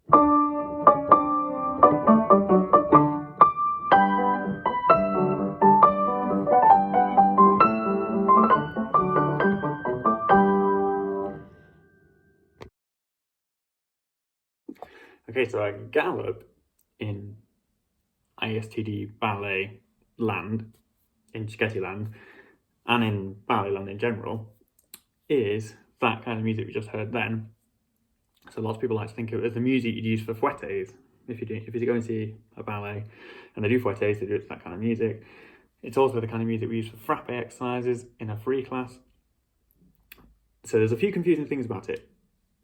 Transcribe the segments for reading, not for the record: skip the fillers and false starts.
Okay, so a gallop in ISTD ballet land, in Cecchetti land, and in ballet land in general, is that kind of music we just heard then. So lots of people like to think of it as the music you'd use for fouettes. If you go and see a ballet and they do fouettes, they do it to that kind of music. It's also the kind of music we use for frappe exercises in a free class. So there's a few confusing things about it.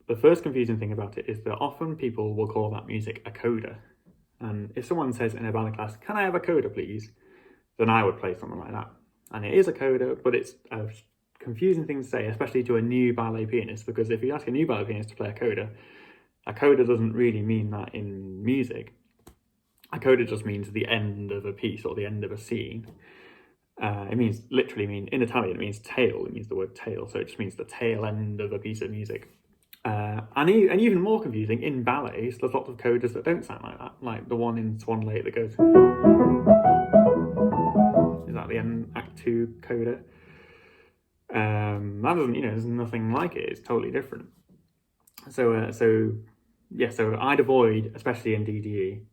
The first confusing thing about it is that often people will call that music a coda. And if someone says in a ballet class, "Can I have a coda, please?" then I would play something like that. And it is a coda, but it's a confusing thing to say, especially to a new ballet pianist, because if you ask a new ballet pianist to play a coda doesn't really mean that in music. A coda just means the end of a piece or the end of a scene. It means in Italian, it means tail. It means the word tail. So it just means the tail end of a piece of music. And even more confusing, in ballets, there's lots of codas that don't sound like that, like the one in Swan Lake that goes... Is that the end Act 2 coda? That doesn't, there's nothing like it. It's totally different. So I'd avoid, especially in DDE,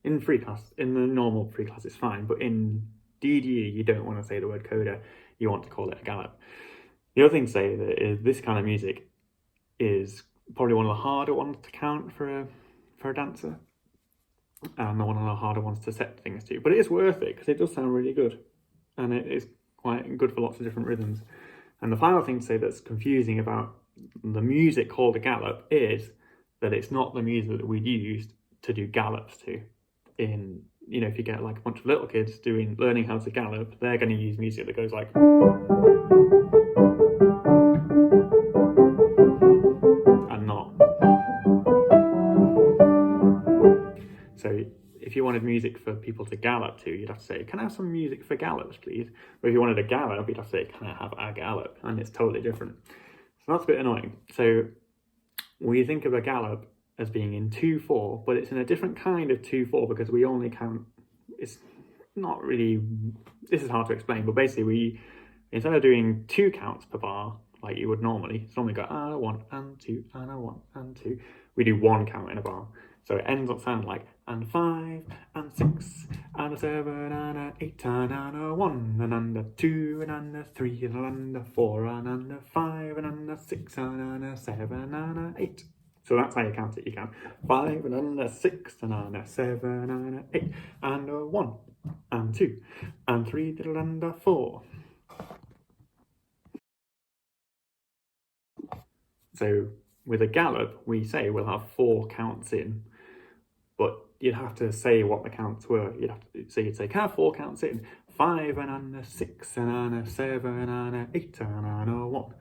in free class, in the normal free class it's fine, but in DDE you don't want to say the word coda, you want to call it a gallop. The other thing to say is this kind of music is probably one of the harder ones to count for a dancer, and one of the harder ones to set things to, but it is worth it because it does sound really good, and it is quite good for lots of different rhythms. And the final thing to say that's confusing about the music called a gallop is that it's not the music that we'd used to do gallops to. If you get like a bunch of little kids learning how to gallop, they're going to use music that goes like... and not. So if you wanted music for people to gallop to, you'd have to say, "Can I have some music for gallops, please?" But if you wanted a gallop, you'd have to say, "Can I have a gallop?" And it's totally different. So that's a bit annoying. So we think of a gallop as being in 2/4, but it's in a different kind of 2/4 because we only count... It's not really... This is hard to explain, but basically instead of doing 2 counts per bar, like you would normally, it's normally go and a 1 and 2 and a 1 and 2. We do 1 count in a bar. So it ends up sounding like and 5 and 6 and a 7 and a 8 and a 1 and a 2 and a 3 and a 4 and a 5 and a 6 and a 7 and a 8. So that's how you count it. You count 5 and a 6 and a 7 and a 8 and a 1 and 2 and 3 and a 4. So with a gallop, we say we'll have 4 counts in, but you'd have to say what the counts were. You'd say, "Can I have 4 counts in? 5 and a 6 and a 7 and a 8 and a 1.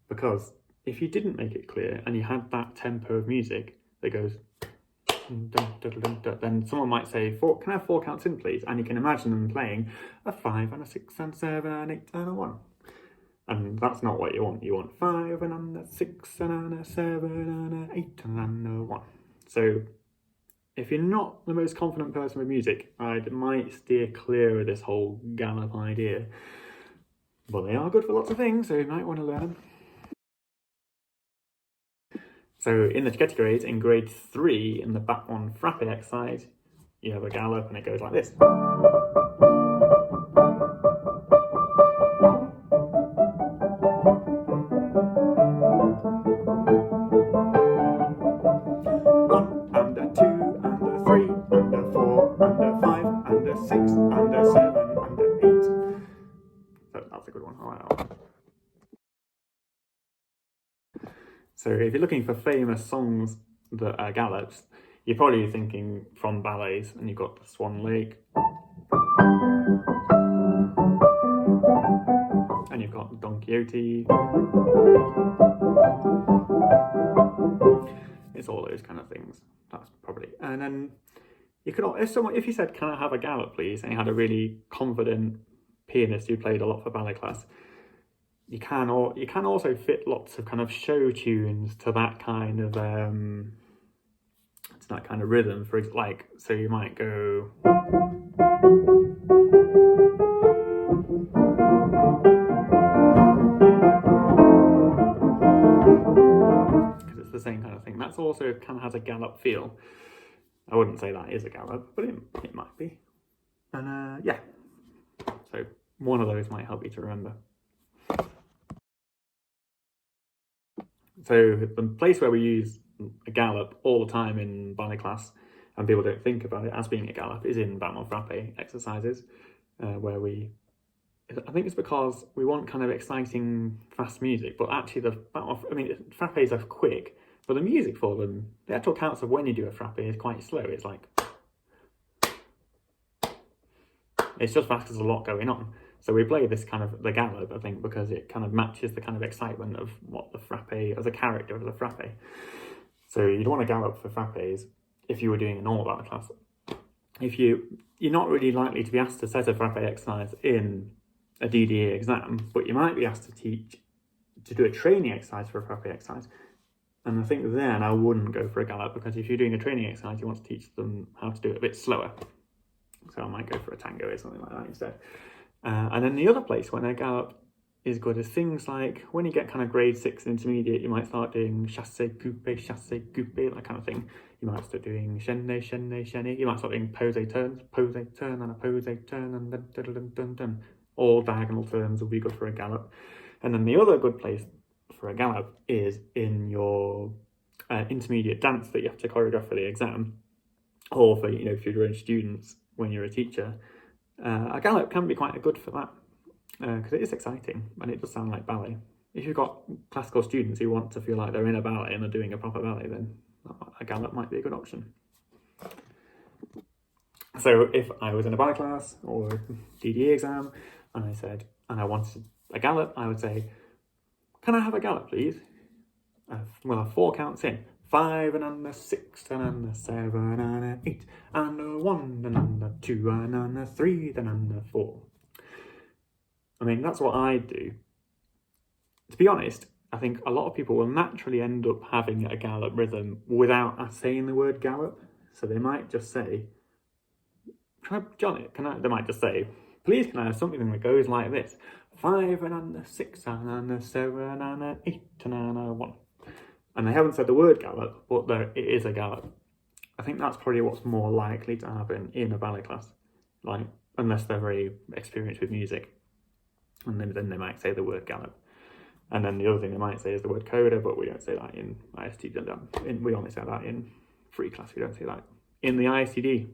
Because if you didn't make it clear and you had that tempo of music that goes... then someone might say, "Can I have 4 counts in, please?" And you can imagine them playing a 5 and a 6 and 7 and 8 and a 1. And that's not what you want. You want 5 and a 6 and a 7 and a 8 and a 1. So if you're not the most confident person with music, I might steer clear of this whole gallop idea. But they are good for lots of things, so you might want to learn them. So in the Cecchetti grades, in grade 3, in the back 1 frappe exercise, you have a gallop and it goes like this. So if you're looking for famous songs that are gallops, you're probably thinking from ballets, and you've got Swan Lake, and you've got Don Quixote. It's all those kind of things. That's probably... And then you could, if you said, "Can I have a gallop, please?" and you had a really confident pianist who played a lot for ballet class, you can also fit lots of kind of show tunes to that kind of to that kind of rhythm. So you might go. Because it's the same kind of thing. That's also kind of has a gallop feel. I wouldn't say that is a gallop, but it might be. And yeah, so one of those might help you to remember. So the place where we use a gallop all the time in ballet class, and people don't think about it as being a gallop, is in battement frappe exercises, where I think it's because we want kind of exciting, fast music, but actually frappes are quick, but the music for them, the actual counts of when you do a frappe is quite slow. It's like, it's just fast because there's a lot going on. So we play this kind of the gallop, I think, because it kind of matches the kind of excitement of what the frappe, as a character of the frappe. So you'd want to gallop for frappes if you were doing a normal ballet class. You're not really likely to be asked to set a frappe exercise in a DDE exam, but you might be asked to do a training exercise for a frappe exercise. And I think then I wouldn't go for a gallop, because if you're doing a training exercise, you want to teach them how to do it a bit slower. So I might go for a tango or something like that instead. And then the other place when a gallop is good is things like when you get kind of grade 6 intermediate, you might start doing chasse, coupe, that kind of thing. You might start doing chaîné. You might start doing pose turn, and a pose turn, and then dun, dun, dun, dun. All diagonal turns will be good for a gallop. And then the other good place for a gallop is in your intermediate dance that you have to choreograph for the exam, or for, if you're doing students when you're a teacher. A gallop can be quite good for that, because it is exciting and it does sound like ballet. If you've got classical students who want to feel like they're in a ballet and they're doing a proper ballet, then a gallop might be a good option. So if I was in a ballet class or DDE exam and I wanted a gallop, I would say, can I have a gallop, please? We'll have 4 counts in. 5 and a 6 and a 7 and a 8 and a 1 and a 2 and a 3 and a 4. I mean, that's what I do. To be honest, I think a lot of people will naturally end up having a gallop rhythm without saying the word gallop. So they might just say, they might just say, please can I have something that goes like this. 5 and a 6 and a 7 and a 8 and a 1. And they haven't said the word gallop, but it is a gallop. I think that's probably what's more likely to happen in a ballet class, unless they're very experienced with music. And then they might say the word gallop. And then the other thing they might say is the word coda, but we don't say that in ISTD. We only say that in free class. We don't say that in the ISTD.